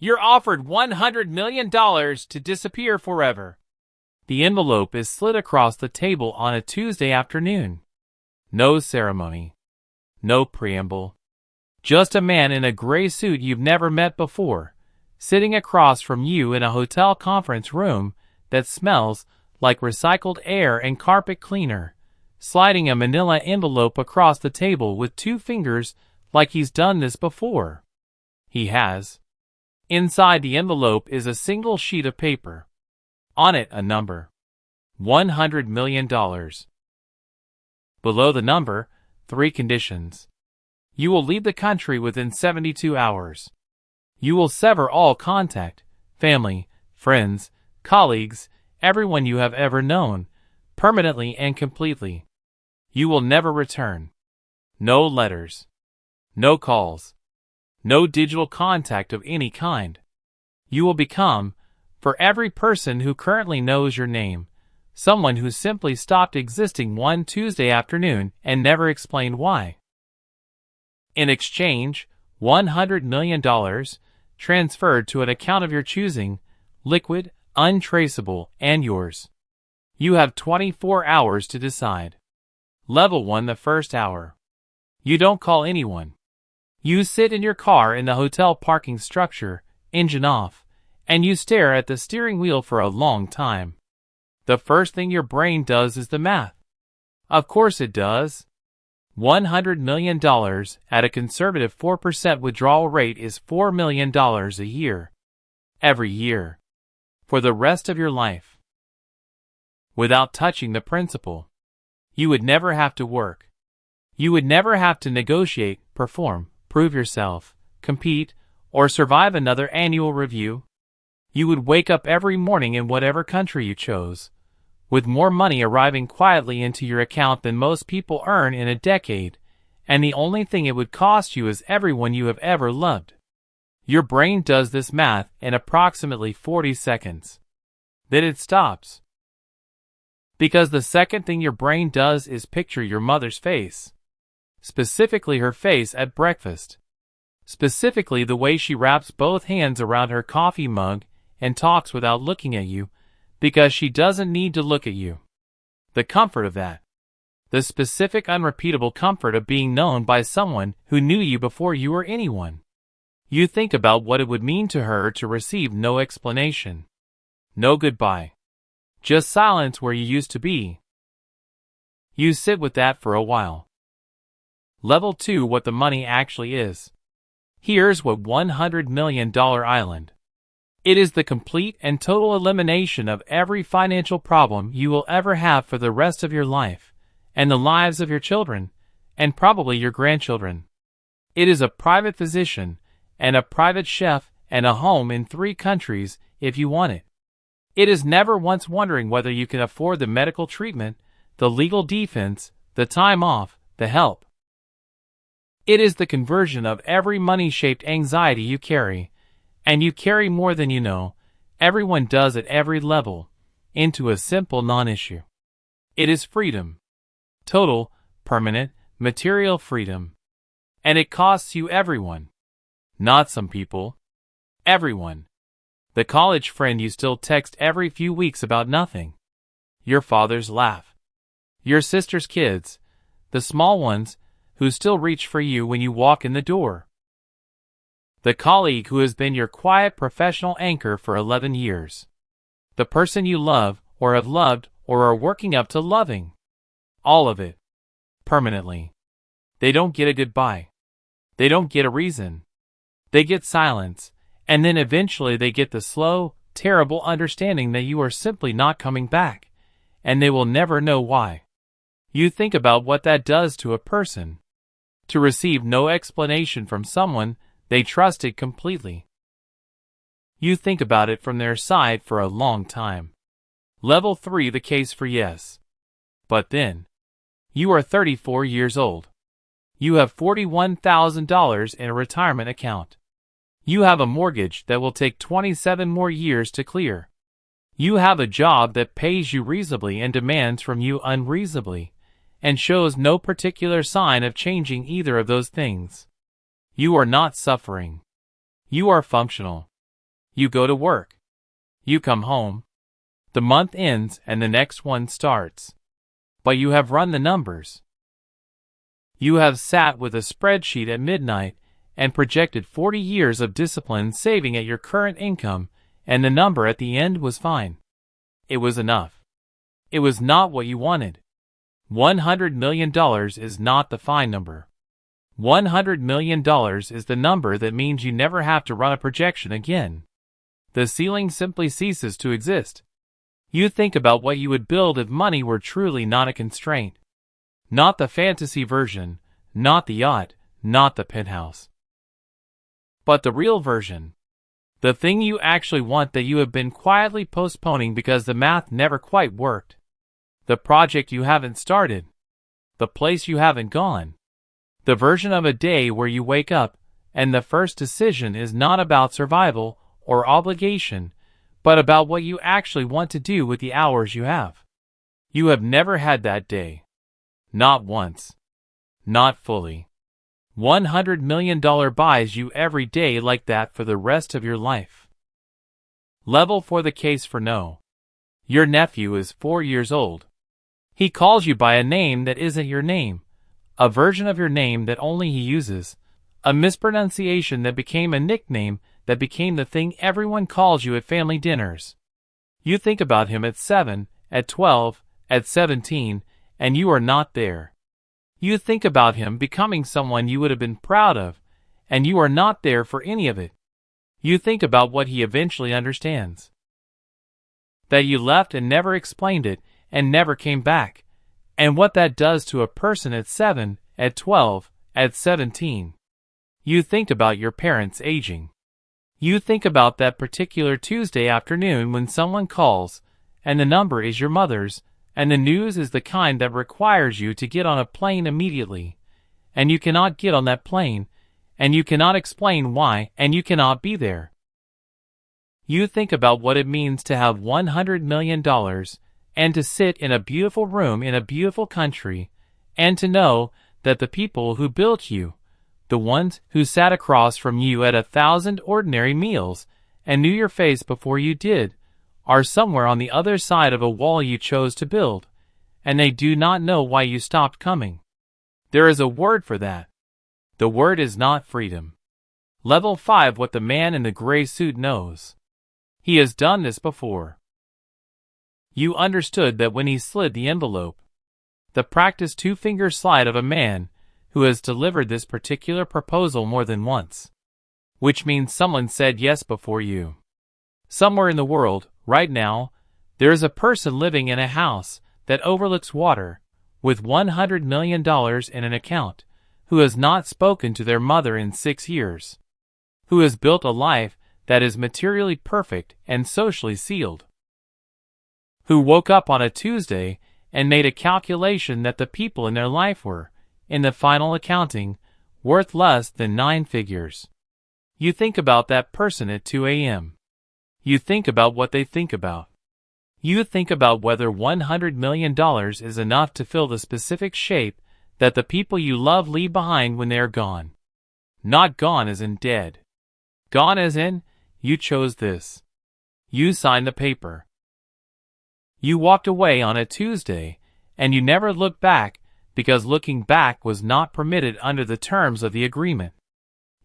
You're offered $100 million to disappear forever. The envelope is slid across the table on a Tuesday afternoon. No ceremony. No preamble. Just a man in a gray suit you've never met before, sitting across from you in a hotel conference room that smells like recycled air and carpet cleaner, sliding a manila envelope across the table with 2 fingers like he's done this before. He has. Inside the envelope is a single sheet of paper. On it a number. $100 million. Below the number, 3 conditions. You will leave the country within 72 hours. You will sever all contact, family, friends, colleagues, everyone you have ever known, permanently and completely. You will never return. No letters. No calls. No digital contact of any kind. You will become, for every person who currently knows your name, someone who simply stopped existing one Tuesday afternoon and never explained why. In exchange, $100 million, transferred to an account of your choosing, liquid, untraceable, and yours. You have 24 hours to decide. Level 1 the first hour. You don't call anyone. You sit in your car in the hotel parking structure, engine off, and you stare at the steering wheel for a long time. The first thing your brain does is the math. Of course it does. $100 million at a conservative 4% withdrawal rate is $4 million a year. Every year. For the rest of your life. Without touching the principal. You would never have to work. You would never have to negotiate, perform, prove yourself, compete, or survive another annual review. You would wake up every morning in whatever country you chose, with more money arriving quietly into your account than most people earn in a decade, and the only thing it would cost you is everyone you have ever loved. Your brain does this math in approximately 40 seconds. Then it stops. Because the second thing your brain does is picture your mother's face. Specifically her face at breakfast. Specifically the way she wraps both hands around her coffee mug and talks without looking at you, because she doesn't need to look at you. The comfort of that. The specific unrepeatable comfort of being known by someone who knew you before you were anyone. You think about what it would mean to her to receive no explanation. No goodbye. Just silence where you used to be. You sit with that for a while. Level 2 what the money actually is. Here's what $100 million island. It is the complete and total elimination of every financial problem you will ever have for the rest of your life, and the lives of your children, and probably your grandchildren. It is a private physician, and a private chef, and a home in 3 countries if you want it. It is never once wondering whether you can afford the medical treatment, the legal defense, the time off, the help. It is the conversion of every money-shaped anxiety you carry, and you carry more than you know, everyone does at every level, into a simple non-issue. It is freedom. Total, permanent, material freedom. And it costs you everyone. Not some people. Everyone. The college friend you still text every few weeks about nothing. Your father's laugh. Your sister's kids, the small ones, who still reach for you when you walk in the door. The colleague who has been your quiet professional anchor for 11 years. The person you love, or have loved, or are working up to loving. All of it. Permanently. They don't get a goodbye. They don't get a reason. They get silence, and then eventually they get the slow, terrible understanding that you are simply not coming back, and they will never know why. You think about what that does to a person. To receive no explanation from someone they trusted completely. You think about it from their side for a long time. Level 3 the case for yes. But then. You are 34 years old. You have $41,000 in a retirement account. You have a mortgage that will take 27 more years to clear. You have a job that pays you reasonably and demands from you unreasonably, and shows no particular sign of changing either of those things. You are not suffering. You are functional. You go to work. You come home. The month ends and the next one starts. But you have run the numbers. You have sat with a spreadsheet at midnight and projected 40 years of disciplined saving at your current income, and the number at the end was fine. It was enough. It was not what you wanted. $100 million is not the fine number. $100 million is the number that means you never have to run a projection again. The ceiling simply ceases to exist. You think about what you would build if money were truly not a constraint. Not the fantasy version, not the yacht, not the penthouse. But the real version. The thing you actually want that you have been quietly postponing because the math never quite worked. The project you haven't started. The place you haven't gone. The version of a day where you wake up and the first decision is not about survival or obligation, but about what you actually want to do with the hours you have. You have never had that day. Not once. Not fully. $100 million buys you every day like that for the rest of your life. Level for the case for no. Your nephew is 4 years old. He calls you by a name that isn't your name, a version of your name that only he uses, a mispronunciation that became a nickname that became the thing everyone calls you at family dinners. You think about him at 7, at 12, at 17, and you are not there. You think about him becoming someone you would have been proud of, and you are not there for any of it. You think about what he eventually understands. That you left and never explained it, and never came back, and what that does to a person at 7, at 12, at 17. You think about your parents aging. You think about that particular Tuesday afternoon when someone calls, and the number is your mother's, and the news is the kind that requires you to get on a plane immediately, and you cannot get on that plane, and you cannot explain why, and you cannot be there. You think about what it means to have $100 million, and to sit in a beautiful room in a beautiful country, and to know that the people who built you, the ones who sat across from you at 1,000 ordinary meals and knew your face before you did, are somewhere on the other side of a wall you chose to build, and they do not know why you stopped coming. There is a word for that. The word is not freedom. Level 5. What the man in the gray suit knows. He has done this before. You understood that when he slid the envelope. The practiced two-finger slide of a man who has delivered this particular proposal more than once. Which means someone said yes before you. Somewhere in the world, right now, there is a person living in a house that overlooks water, with $100 million in an account, who has not spoken to their mother in 6 years. Who has built a life that is materially perfect and socially sealed. Who woke up on a Tuesday and made a calculation that the people in their life were, in the final accounting, worth less than 9 figures. You think about that person at 2 a.m. You think about what they think about. You think about whether $100 million is enough to fill the specific shape that the people you love leave behind when they are gone. Not gone as in dead. Gone as in, you chose this. You signed the paper. You walked away on a Tuesday, and you never looked back, because looking back was not permitted under the terms of the agreement.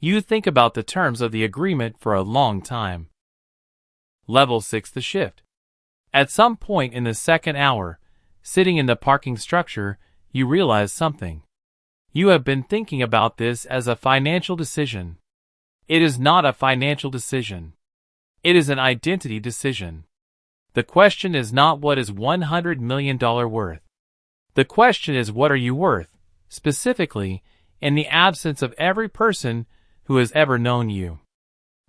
You think about the terms of the agreement for a long time. Level 6. The shift. At some point in the second hour, sitting in the parking structure, you realize something. You have been thinking about this as a financial decision. It is not a financial decision. It is an identity decision. The question is not what is $100 million worth. The question is what are you worth, specifically, in the absence of every person who has ever known you.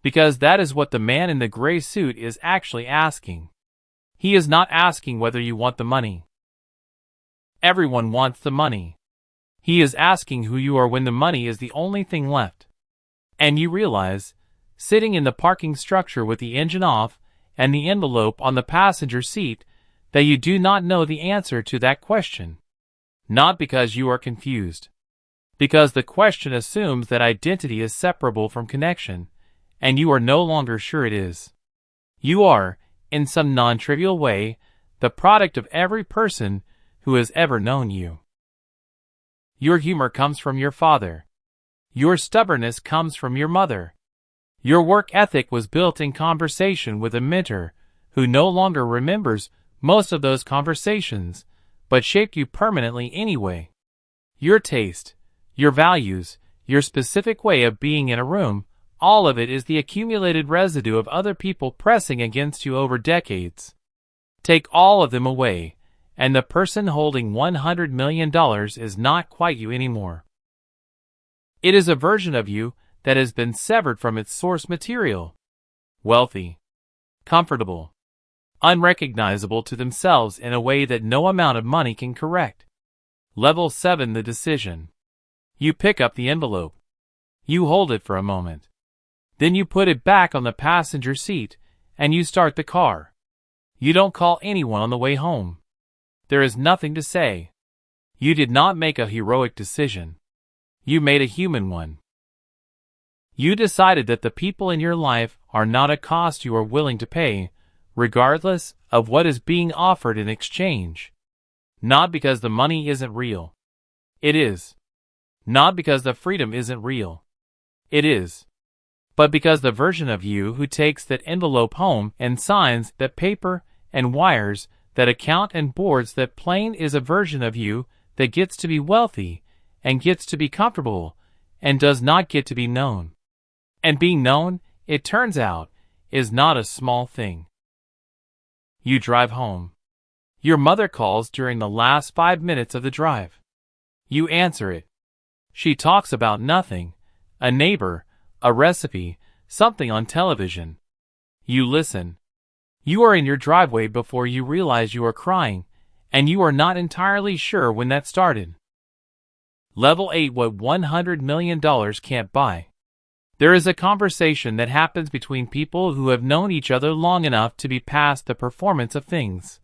Because that is what the man in the gray suit is actually asking. He is not asking whether you want the money. Everyone wants the money. He is asking who you are when the money is the only thing left. And you realize, sitting in the parking structure with the engine off and the envelope on the passenger seat, that you do not know the answer to that question. Not because you are confused. Because the question assumes that identity is separable from connection, and you are no longer sure it is. You are, in some non-trivial way, the product of every person who has ever known you. Your humor comes from your father. Your stubbornness comes from your mother. Your work ethic was built in conversation with a mentor who no longer remembers most of those conversations, but shaped you permanently anyway. Your taste, your values, your specific way of being in a room, all of it is the accumulated residue of other people pressing against you over decades. Take all of them away, and the person holding $100 million is not quite you anymore. It is a version of you that has been severed from its source material. Wealthy, comfortable, unrecognizable to themselves in a way that no amount of money can correct. Level 7. The decision. You pick up the envelope. You hold it for a moment. Then you put it back on the passenger seat, and you start the car. You don't call anyone on the way home. There is nothing to say. You did not make a heroic decision. You made a human one. You decided that the people in your life are not a cost you are willing to pay, regardless of what is being offered in exchange. Not because the money isn't real. It is. Not because the freedom isn't real. It is. But because the version of you who takes that envelope home and signs that paper and wires that account and boards that plane is a version of you that gets to be wealthy and gets to be comfortable and does not get to be known. And being known, it turns out, is not a small thing. You drive home. Your mother calls during the last 5 minutes of the drive. You answer it. She talks about nothing, a neighbor, a recipe, something on television. You listen. You are in your driveway before you realize you are crying, and you are not entirely sure when that started. Level 8. What $100 million can't buy. There is a conversation that happens between people who have known each other long enough to be past the performance of things,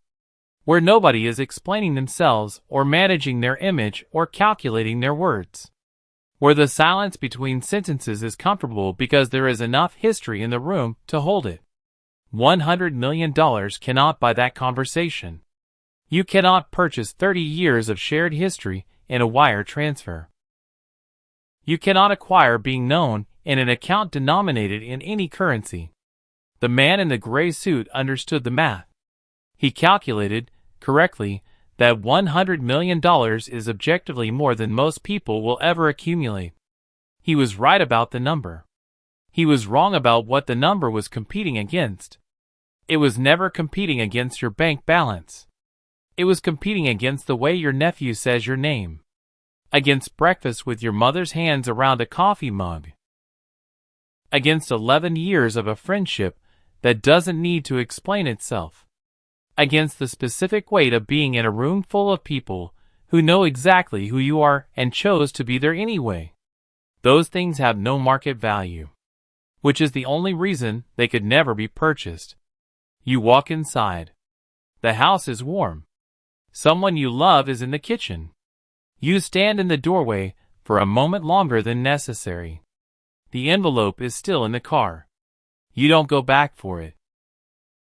where nobody is explaining themselves or managing their image or calculating their words, where the silence between sentences is comfortable because there is enough history in the room to hold it. $100 million cannot buy that conversation. You cannot purchase 30 years of shared history in a wire transfer. You cannot acquire being known in an account denominated in any currency. The man in the gray suit understood the math. He calculated, correctly, that $100 million is objectively more than most people will ever accumulate. He was right about the number. He was wrong about what the number was competing against. It was never competing against your bank balance. It was competing against the way your nephew says your name. Against breakfast with your mother's hands around a coffee mug. Against 11 years of a friendship that doesn't need to explain itself. Against the specific weight of being in a room full of people who know exactly who you are and chose to be there anyway. Those things have no market value, which is the only reason they could never be purchased. You walk inside. The house is warm. Someone you love is in the kitchen. You stand in the doorway for a moment longer than necessary. The envelope is still in the car. You don't go back for it.